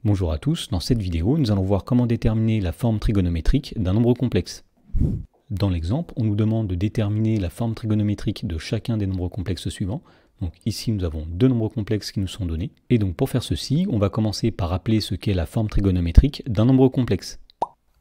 Bonjour à tous, dans cette vidéo, nous allons voir comment déterminer la forme trigonométrique d'un nombre complexe. Dans l'exemple, on nous demande de déterminer la forme trigonométrique de chacun des nombres complexes suivants. Donc ici, nous avons deux nombres complexes qui nous sont donnés. Et donc pour faire ceci, on va commencer par rappeler ce qu'est la forme trigonométrique d'un nombre complexe.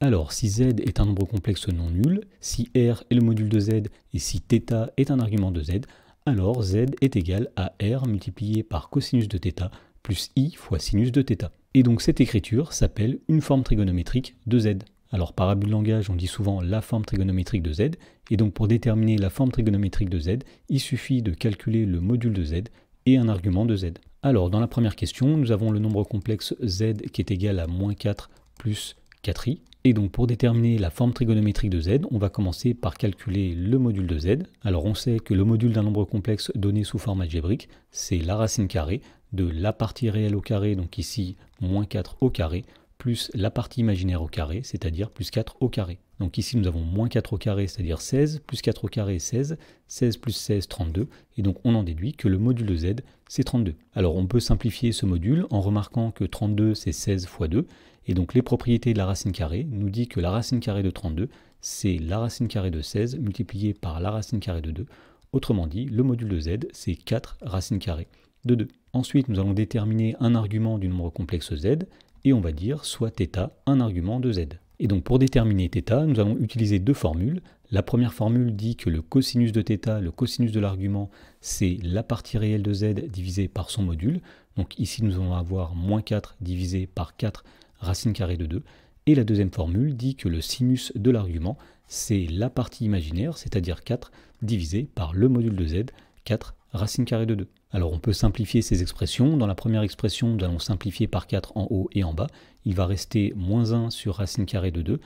Alors, si z est un nombre complexe non nul, si r est le module de z et si θ est un argument de z, alors z est égal à r multiplié par cosinus de θ plus i fois sinus de θ. Et donc cette écriture s'appelle une forme trigonométrique de z. Alors par abus de langage, on dit souvent la forme trigonométrique de z, et donc pour déterminer la forme trigonométrique de z, il suffit de calculer le module de z et un argument de z. Alors dans la première question, nous avons le nombre complexe z qui est égal à moins 4 plus 4i. Et donc pour déterminer la forme trigonométrique de z, on va commencer par calculer le module de z. Alors on sait que le module d'un nombre complexe donné sous forme algébrique, c'est la racine carrée de la partie réelle au carré, donc ici moins 4 au carré, plus la partie imaginaire au carré, c'est-à-dire plus 4 au carré. Donc ici nous avons moins 4 au carré, c'est-à-dire 16, plus 4 au carré 16, 16 plus 16, 32, et donc on en déduit que le module de z, c'est 32. Alors on peut simplifier ce module en remarquant que 32 c'est 16 fois 2, et donc les propriétés de la racine carrée nous dit que la racine carrée de 32, c'est la racine carrée de 16 multipliée par la racine carrée de 2. Autrement dit, le module de z, c'est 4 racines carrées de 2. Ensuite, nous allons déterminer un argument du nombre complexe z, et on va dire soit θ un argument de z. Et donc pour déterminer θ, nous allons utiliser deux formules. La première formule dit que le cosinus de θ, le cosinus de l'argument, c'est la partie réelle de z divisée par son module. Donc ici nous allons avoir moins 4 divisé par 4 racine carrée de 2. Et la deuxième formule dit que le sinus de l'argument, c'est la partie imaginaire, c'est-à-dire 4, divisé par le module de z, 4 racine carrée de 2. Alors on peut simplifier ces expressions. Dans la première expression, nous allons simplifier par 4 en haut et en bas. Il va rester moins 1 sur racine carrée de 2.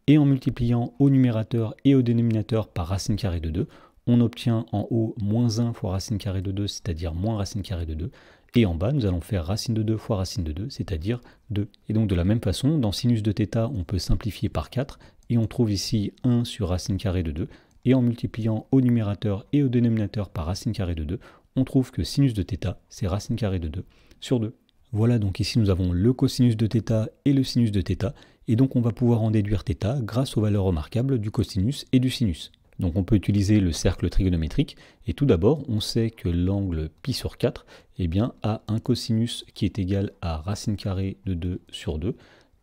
Et en multipliant au numérateur et au dénominateur par racine carrée de 2, on obtient en haut moins 1 fois racine carrée de 2, c'est-à-dire moins racine carrée de 2. Et en bas, nous allons faire racine de 2 fois racine de 2, c'est-à-dire 2. Et donc de la même façon, dans sinus de θ, on peut simplifier par 4. Et on trouve ici 1 sur racine carrée de 2. Et en multipliant au numérateur et au dénominateur par racine carrée de 2, on trouve que sinus de θ, c'est racine carrée de 2 sur 2. Voilà, donc ici nous avons le cosinus de θ et le sinus de θ, et donc on va pouvoir en déduire θ grâce aux valeurs remarquables du cosinus et du sinus. Donc on peut utiliser le cercle trigonométrique, et tout d'abord, on sait que l'angle π sur 4 eh bien, a un cosinus qui est égal à racine carrée de 2 sur 2,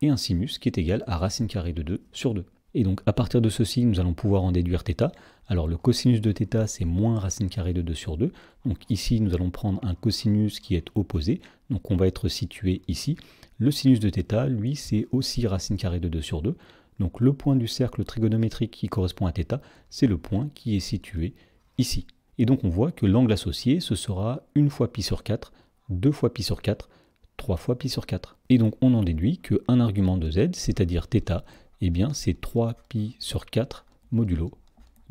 et un sinus qui est égal à racine carrée de 2 sur 2. Et donc à partir de ceci, nous allons pouvoir en déduire θ. Alors le cosinus de θ, c'est moins racine carrée de 2 sur 2. Donc ici, nous allons prendre un cosinus qui est opposé. Donc on va être situé ici. Le sinus de θ, lui, c'est aussi racine carrée de 2 sur 2. Donc le point du cercle trigonométrique qui correspond à θ, c'est le point qui est situé ici. Et donc on voit que l'angle associé, ce sera 1 fois π sur 4, 2 fois π sur 4, 3 fois π sur 4. Et donc on en déduit qu'un argument de z, c'est-à-dire θ, eh bien c'est 3π sur 4 modulo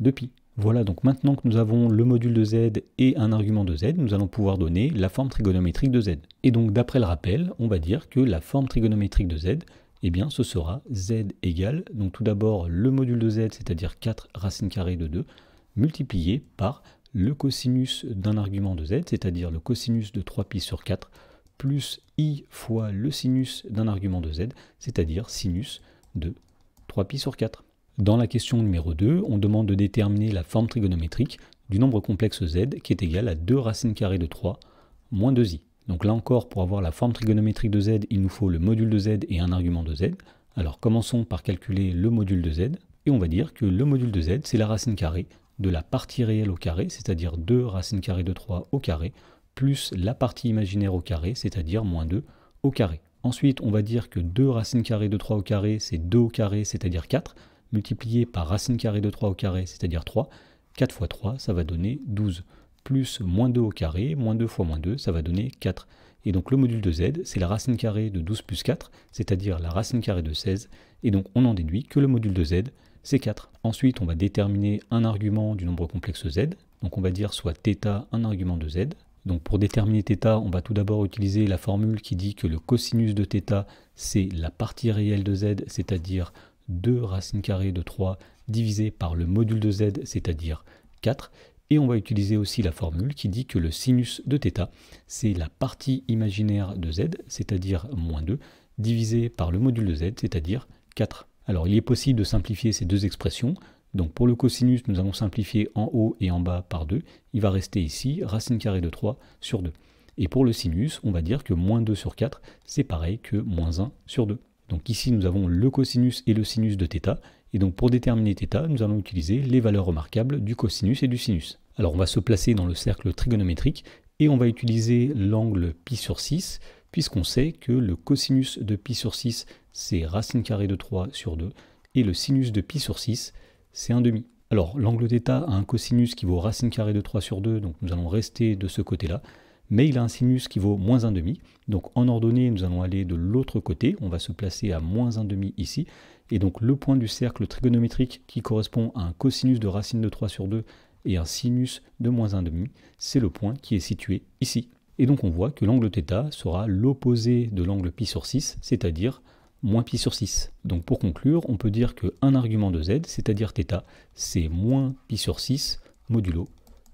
de π. Voilà, donc maintenant que nous avons le module de z et un argument de z, nous allons pouvoir donner la forme trigonométrique de z. Et donc d'après le rappel, on va dire que la forme trigonométrique de z, eh bien ce sera z égale, donc tout d'abord le module de z, c'est-à-dire 4 racine carrée de 2, multiplié par le cosinus d'un argument de z, c'est-à-dire le cosinus de 3π sur 4, plus i fois le sinus d'un argument de z, c'est-à-dire sinus de 3π sur 4. Dans la question numéro 2, on demande de déterminer la forme trigonométrique du nombre complexe z qui est égal à 2 racines carrées de 3 moins 2i. Donc là encore, pour avoir la forme trigonométrique de z, il nous faut le module de z et un argument de z. Alors commençons par calculer le module de z, et on va dire que le module de z, c'est la racine carrée de la partie réelle au carré, c'est-à-dire 2 racines carrées de 3 au carré, plus la partie imaginaire au carré, c'est-à-dire moins 2 au carré. Ensuite, on va dire que 2 racines carrées de 3 au carré, c'est 2 au carré, c'est-à-dire 4, multiplié par racine carrée de 3 au carré, c'est-à-dire 3. 4 fois 3, ça va donner 12. Plus moins 2 au carré, moins 2 fois moins 2, ça va donner 4. Et donc le module de z, c'est la racine carrée de 12 plus 4, c'est-à-dire la racine carrée de 16. Et donc on en déduit que le module de z, c'est 4. Ensuite, on va déterminer un argument du nombre complexe z. Donc on va dire soit θ un argument de z. Donc pour déterminer θ, on va tout d'abord utiliser la formule qui dit que le cosinus de θ, c'est la partie réelle de z, c'est-à-dire 2 racine carrée de 3 divisé par le module de z, c'est-à-dire 4. Et on va utiliser aussi la formule qui dit que le sinus de θ, c'est la partie imaginaire de z, c'est-à-dire moins 2, divisé par le module de z, c'est-à-dire 4. Alors il est possible de simplifier ces deux expressions. Donc pour le cosinus, nous allons simplifier en haut et en bas par 2. Il va rester ici racine carrée de 3 sur 2. Et pour le sinus, on va dire que moins 2 sur 4, c'est pareil que moins 1 sur 2. Donc ici, nous avons le cosinus et le sinus de θ. Et donc pour déterminer θ, nous allons utiliser les valeurs remarquables du cosinus et du sinus. Alors on va se placer dans le cercle trigonométrique et on va utiliser l'angle π sur 6, puisqu'on sait que le cosinus de π sur 6, c'est racine carrée de 3 sur 2, et le sinus de π sur 6, c'est 1/2. Alors l'angle θ a un cosinus qui vaut racine carrée de 3 sur 2, donc nous allons rester de ce côté-là, mais il a un sinus qui vaut moins 1/2, donc en ordonnée, nous allons aller de l'autre côté, on va se placer à moins 1/2 ici, et donc le point du cercle trigonométrique qui correspond à un cosinus de racine de 3 sur 2 et un sinus de moins 1/2, c'est le point qui est situé ici. Et donc on voit que l'angle θ sera l'opposé de l'angle π sur 6, c'est-à-dire moins π sur 6. Donc pour conclure, on peut dire qu'un argument de z, c'est-à-dire θ, c'est moins π sur 6 modulo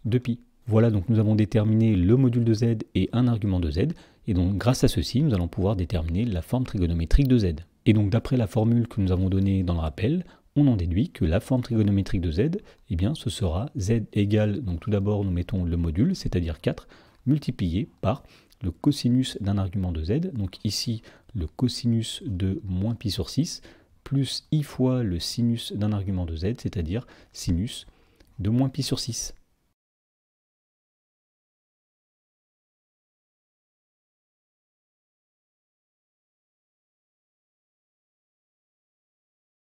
de π. Voilà, donc nous avons déterminé le module de z et un argument de z, et donc grâce à ceci, nous allons pouvoir déterminer la forme trigonométrique de z. Et donc d'après la formule que nous avons donnée dans le rappel, on en déduit que la forme trigonométrique de z, eh bien ce sera z égale, donc tout d'abord nous mettons le module, c'est-à-dire 4, multiplié par le cosinus d'un argument de z, donc ici le cosinus de moins π sur 6, plus i fois le sinus d'un argument de z, c'est-à-dire sinus de moins π sur 6.